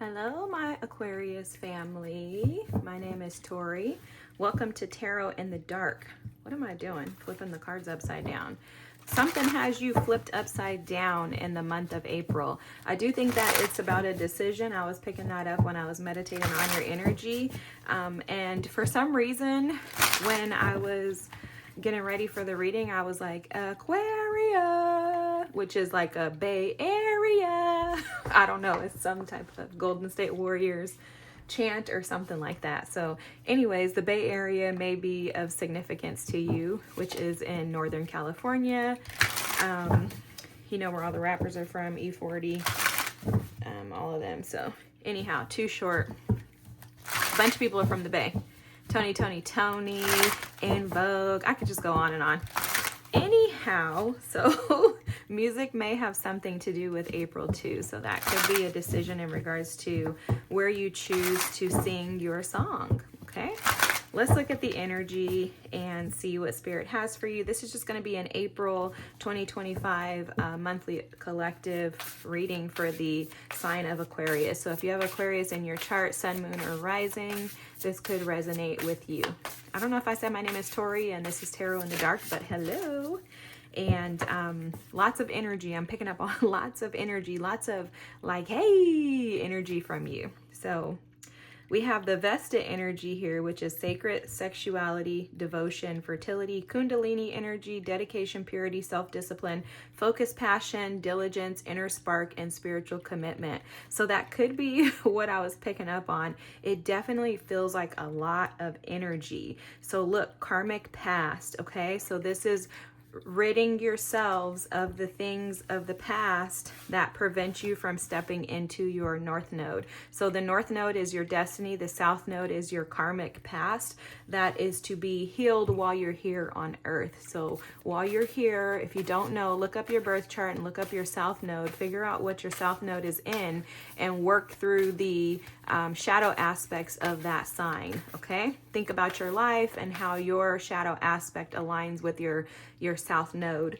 Hello, my Aquarius family. My name is Tori. Welcome to Tarot in the Dark. What am I doing? Flipping the cards upside down. Something has you flipped upside down in the month of April. I do think that it's about a decision. I was picking that up when I was meditating on your energy. And for some reason, when I was getting ready for the reading, I was like, Aquaria, which is like a Bay Area. I don't know. It's some type of Golden State Warriors chant or something like that. So anyways, the Bay Area may be of significance to you, which is in Northern California. You know where all the rappers are from, E40, all of them. So anyhow, Too Short. A bunch of people are from the Bay. Tony, In Vogue. I could just go on and on. Anyhow, so music may have something to do with April too. So that could be a decision in regards to where you choose to sing your song. Okay, let's look at the energy and see what Spirit has for you. This is just going to be an April 2025 monthly collective reading for the sign of Aquarius. So if you have Aquarius in your chart, sun, moon, or rising, this could resonate with you. I don't know if I said my name is Tori and this is Tarot in the Dark, but hello. And lots of energy. I'm picking up on lots of energy, lots of like, hey, energy from you. So we have the Vesta energy here, which is sacred sexuality, devotion, fertility, kundalini energy, dedication, purity, self-discipline, focus, passion, diligence, inner spark, and spiritual commitment. So that could be what I was picking up on. It definitely feels like a lot of energy. So look, karmic past, okay? So this is ridding yourselves of the things of the past that prevent you from stepping into your north node. So the north node is your destiny. The south node is your karmic past that is to be healed while you're here on earth. So while you're here, if you don't know, look up your birth chart and look up your south node, figure out what your south node is in and work through the shadow aspects of that sign. Okay, think about your life and how your shadow aspect aligns with your south node,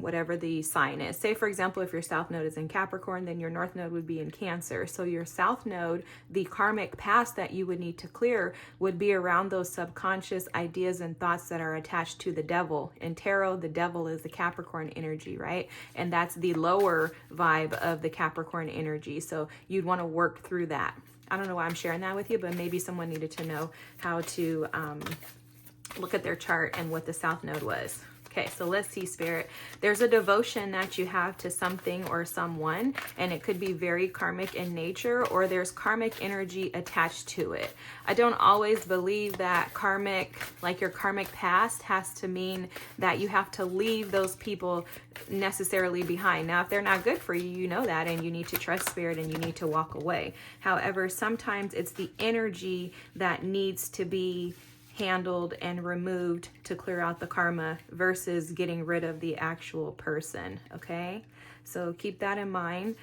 whatever the sign is. Say, for example, if your south node is in Capricorn, then your north node would be in Cancer. So your south node, the karmic past that you would need to clear would be around those subconscious ideas and thoughts that are attached to the devil. In tarot, the devil is the Capricorn energy, right? And that's the lower vibe of the Capricorn energy. So you'd want to work through that. I don't know why I'm sharing that with you, but maybe someone needed to know how to look at their chart and what the south node was. Okay, so let's see, Spirit. There's a devotion that you have to something or someone, and it could be very karmic in nature, or there's karmic energy attached to it. I don't always believe that karmic, like your karmic past, has to mean that you have to leave those people necessarily behind. Now, if they're not good for you, you know that, and you need to trust Spirit and you need to walk away. However, sometimes it's the energy that needs to be handled and removed to clear out the karma versus getting rid of the actual person. Okay, so keep that in mind.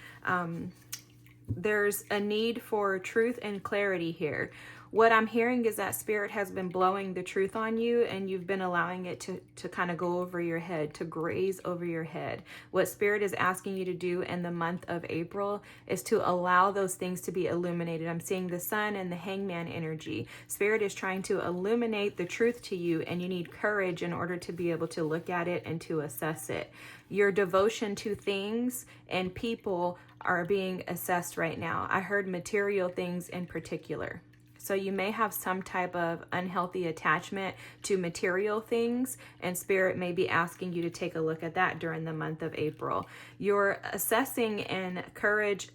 There's a need for truth and clarity here. What I'm hearing is that Spirit has been blowing the truth on you and you've been allowing it to kind of go over your head, to graze over your head. What Spirit is asking you to do in the month of April is to allow those things to be illuminated. I'm seeing the Sun and the Hangman energy. Spirit is trying to illuminate the truth to you, and you need courage in order to be able to look at it and to assess it. Your devotion to things and people are being assessed right now. I heard material things in particular. So you may have some type of unhealthy attachment to material things, and Spirit may be asking you to take a look at that during the month of April. Your assessing and courage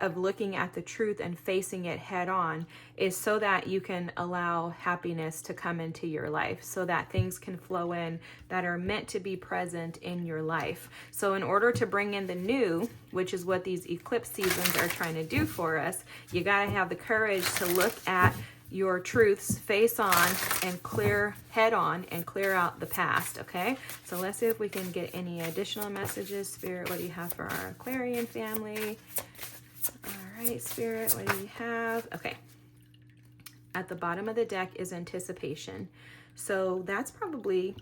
of looking at the truth and facing it head on is so that you can allow happiness to come into your life, so that things can flow in that are meant to be present in your life. So in order to bring in the new, which is what these eclipse seasons are trying to do for us, you got to have the courage to look at your truths face on and clear head on and clear out the past. Okay, so let's see if we can get any additional messages. Spirit, what do you have for our Aquarian family? All right, Spirit, what do you have? Okay, at the bottom of the deck is anticipation. So that's probably,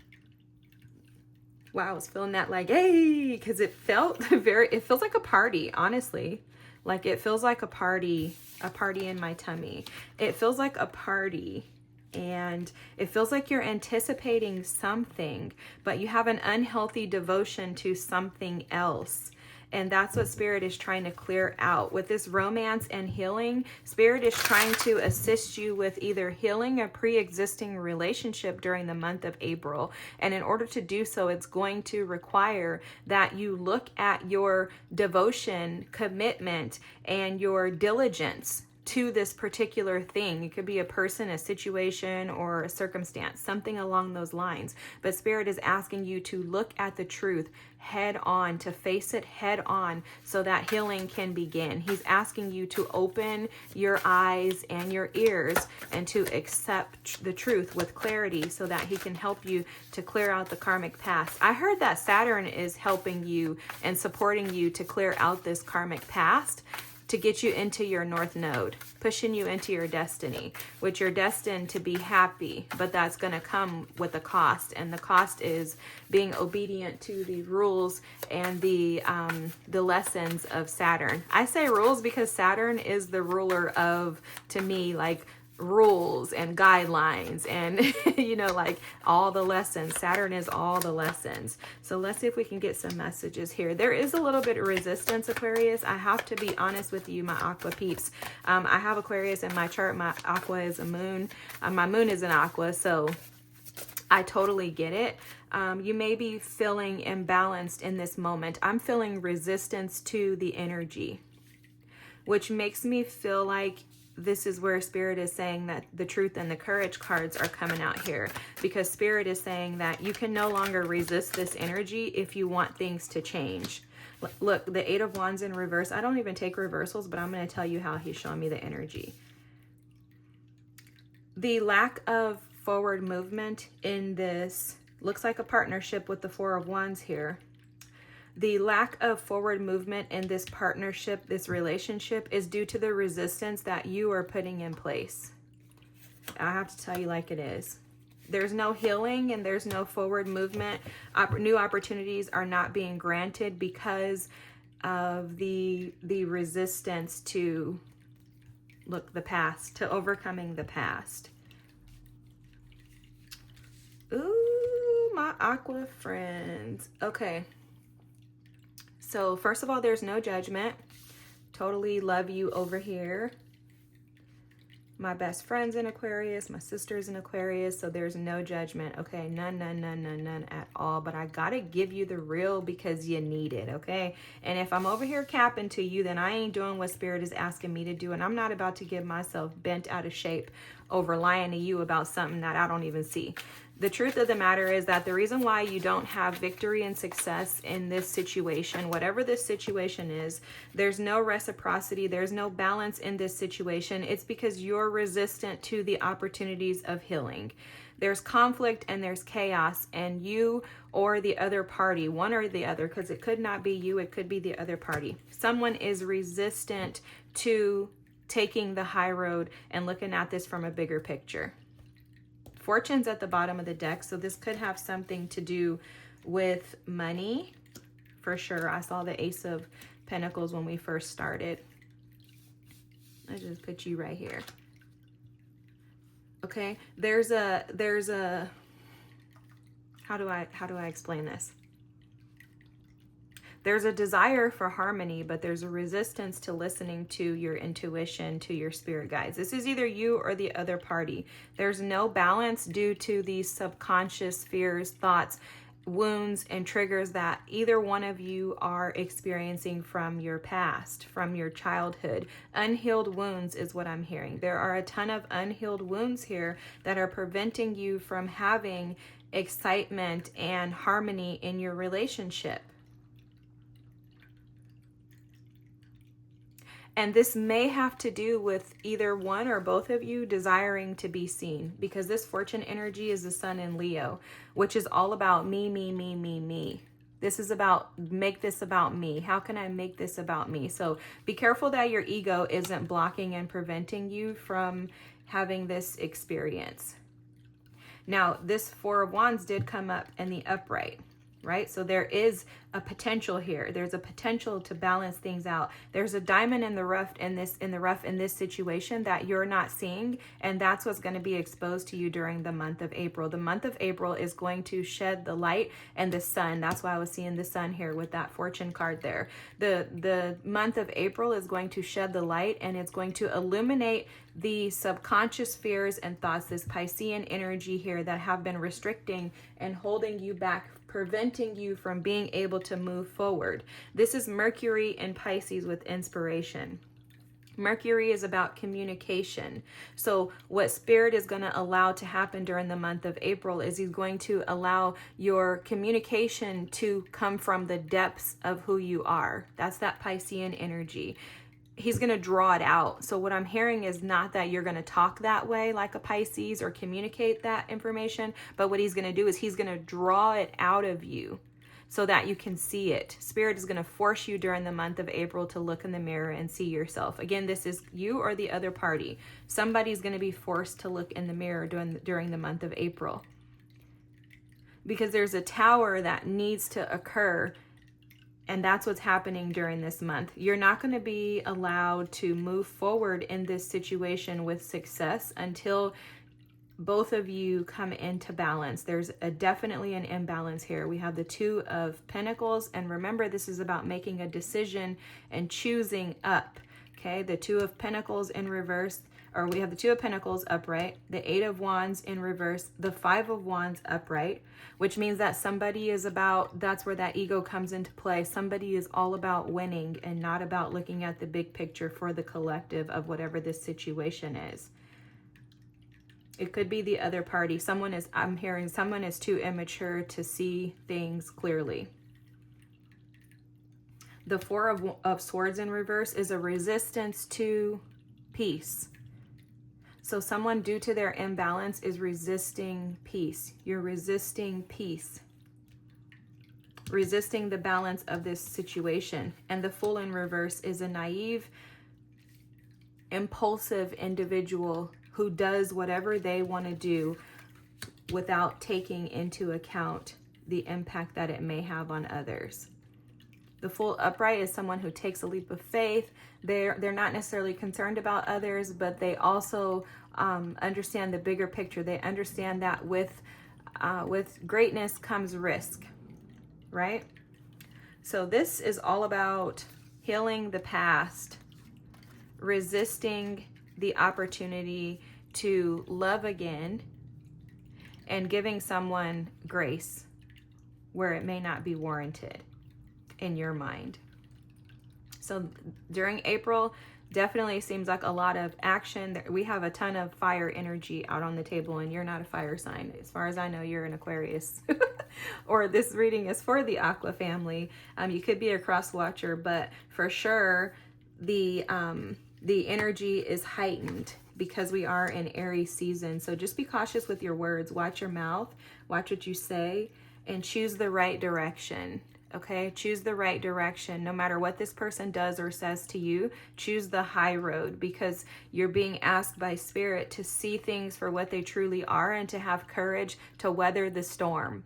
wow, I was feeling that like, hey, because it feels like a party, honestly. Like it feels like a party in my tummy. It feels like a party. And it feels like you're anticipating something, but you have an unhealthy devotion to something else. And that's what Spirit is trying to clear out. With this romance and healing, Spirit is trying to assist you with either healing a pre-existing relationship during the month of April. And in order to do so, it's going to require that you look at your devotion, commitment, and your diligence to this particular thing. It could be a person, a situation, or a circumstance, something along those lines. But Spirit is asking you to look at the truth head on, to face it head on so that healing can begin. He's asking you to open your eyes and your ears and to accept the truth with clarity so that he can help you to clear out the karmic past. I heard that Saturn is helping you and supporting you to clear out this karmic past, to get you into your North Node, pushing you into your destiny, which you're destined to be happy, but that's going to come with a cost. And the cost is being obedient to the rules and the lessons of Saturn. I say rules because Saturn is the ruler of, to me, like rules and guidelines and you know, like all the lessons. Saturn is all the lessons. So let's see if we can get some messages here. There is a little bit of resistance, Aquarius. I have to be honest with you, my Aqua peeps. I have Aquarius in my chart. My Aqua is a moon. My moon is an Aqua, so I totally get it. You may be feeling imbalanced in this moment. I'm feeling resistance to the energy, which makes me feel like this is where Spirit is saying that the truth and the courage cards are coming out here, because Spirit is saying that you can no longer resist this energy if you want things to change. Look, the Eight of Wands in reverse. I don't even take reversals, but I'm going to tell you how he's showing me the energy. The lack of forward movement in this looks like a partnership with the Four of Wands here. The lack of forward movement in this partnership, this relationship, is due to the resistance that you are putting in place. I have to tell you like it is. There's no healing and there's no forward movement. New opportunities are not being granted because of the resistance to, look, the past, to overcoming the past. Ooh, my Aqua friends. Okay. So first of all, there's no judgment. Totally love you over here. My best friend's in Aquarius. My sister's in Aquarius. So there's no judgment. Okay, none at all. But I gotta give you the real because you need it, okay? And if I'm over here capping to you, then I ain't doing what Spirit is asking me to do. And I'm not about to get myself bent out of shape over lying to you about something that I don't even see. The truth of the matter is that the reason why you don't have victory and success in this situation, whatever this situation is, there's no reciprocity, there's no balance in this situation. It's because you're resistant to the opportunities of healing. There's conflict and there's chaos, and you or the other party, one or the other, because it could not be you, it could be the other party. Someone is resistant to taking the high road and looking at this from a bigger picture. Fortune's at the bottom of the deck, so this could have something to do with money, for sure. I saw the Ace of Pentacles when we first started. I just put you right here. Okay, there's a, how do I explain this? There's a desire for harmony, but there's a resistance to listening to your intuition, to your spirit guides. This is either you or the other party. There's no balance due to these subconscious fears, thoughts, wounds, and triggers that either one of you are experiencing from your past, from your childhood. Unhealed wounds is what I'm hearing. There are a ton of unhealed wounds here that are preventing you from having excitement and harmony in your relationship. And this may have to do with either one or both of you desiring to be seen, because this Fortune energy is the Sun in Leo, which is all about me, me, me, me, me. This is about, make this about me. How can I make this about me? So be careful that your ego isn't blocking and preventing you from having this experience. Now, this Four of Wands did come up in the upright, right? So there is a potential here. There's a potential to balance things out. There's a diamond in the rough in this situation that you're not seeing, and that's what's going to be exposed to you during the month of April. The month of April is going to shed the light and the sun. That's why I was seeing the sun here with that fortune card there. The month of April is going to shed the light, and it's going to illuminate the subconscious fears and thoughts, this Piscean energy here that have been restricting and holding you back, preventing you from being able to move forward. This is Mercury in Pisces with inspiration. Mercury is about communication. So what Spirit is going to allow to happen during the month of April is he's going to allow your communication to come from the depths of who you are. That's that Piscean energy. He's going to draw it out. So what I'm hearing is not that you're going to talk that way like a Pisces or communicate that information, but what he's going to do is he's going to draw it out of you so that you can see it. Spirit is going to force you during the month of April to look in the mirror and see yourself. Again, this is you or the other party. Somebody's going to be forced to look in the mirror during the month of April, because there's a tower that needs to occur. And that's what's happening during this month. You're not going to be allowed to move forward in this situation with success until both of you come into balance. There's definitely an imbalance here. We have the Two of Pentacles. And remember, this is about making a decision and choosing up. Okay, the Two of Pentacles in reverse. Or we have the Two of Pentacles upright, the Eight of Wands in reverse, the Five of Wands upright, which means that somebody is about, that's where that ego comes into play. Somebody is all about winning and not about looking at the big picture for the collective of whatever this situation is. It could be the other party. I'm hearing someone is too immature to see things clearly. The Four of Swords in reverse is a resistance to peace. So someone, due to their imbalance, is resisting peace. You're resisting peace. Resisting the balance of this situation. And the Fool in reverse is a naive, impulsive individual who does whatever they want to do without taking into account the impact that it may have on others. The Fool upright is someone who takes a leap of faith. They're not necessarily concerned about others, but they also understand the bigger picture. They understand that with greatness comes risk, right? So this is all about healing the past, resisting the opportunity to love again, and giving someone grace where it may not be warranted in your mind. So during April, definitely seems like a lot of action. We have a ton of fire energy out on the table, and you're not a fire sign. As far as I know, you're an Aquarius. Or this reading is for the Aqua family. You could be a cross watcher, but for sure the energy is heightened because we are in Aries season. So just be cautious with your words. Watch your mouth, watch what you say, and choose the right direction. Okay, choose the right direction. No matter what this person does or says to you, choose the high road, because you're being asked by Spirit to see things for what they truly are and to have courage to weather the storm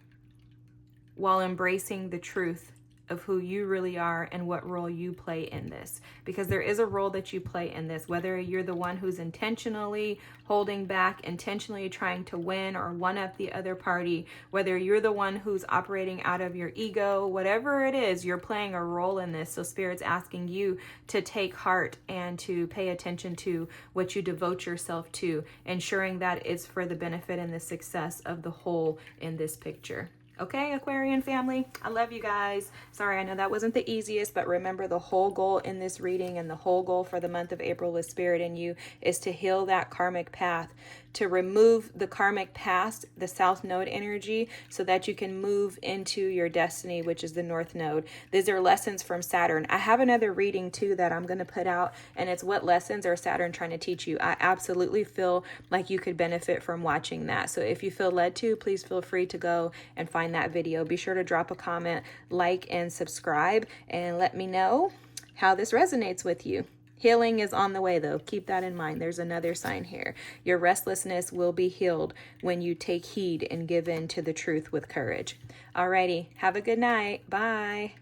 while embracing the truth of who you really are and what role you play in this. Because there is a role that you play in this, whether you're the one who's intentionally holding back, intentionally trying to win or one up the other party, whether you're the one who's operating out of your ego, whatever it is, you're playing a role in this. So Spirit's asking you to take heart and to pay attention to what you devote yourself to, ensuring that it's for the benefit and the success of the whole in this picture. Okay, Aquarian family, I love you guys. Sorry, I know that wasn't the easiest, but remember, the whole goal in this reading and the whole goal for the month of April with Spirit in you is to heal that karmic path, to remove the karmic past, the South Node energy, so that you can move into your destiny, which is the North Node. These are lessons from Saturn. I have another reading too that I'm going to put out, and it's what lessons are Saturn trying to teach you. I absolutely feel like you could benefit from watching that. So if you feel led to, please feel free to go and find that video. Be sure to drop a comment, like, and subscribe, and let me know how this resonates with you. Healing is on the way, though. Keep that in mind. There's another sign here. Your restlessness will be healed when you take heed and give in to the truth with courage. Alrighty. Have a good night. Bye.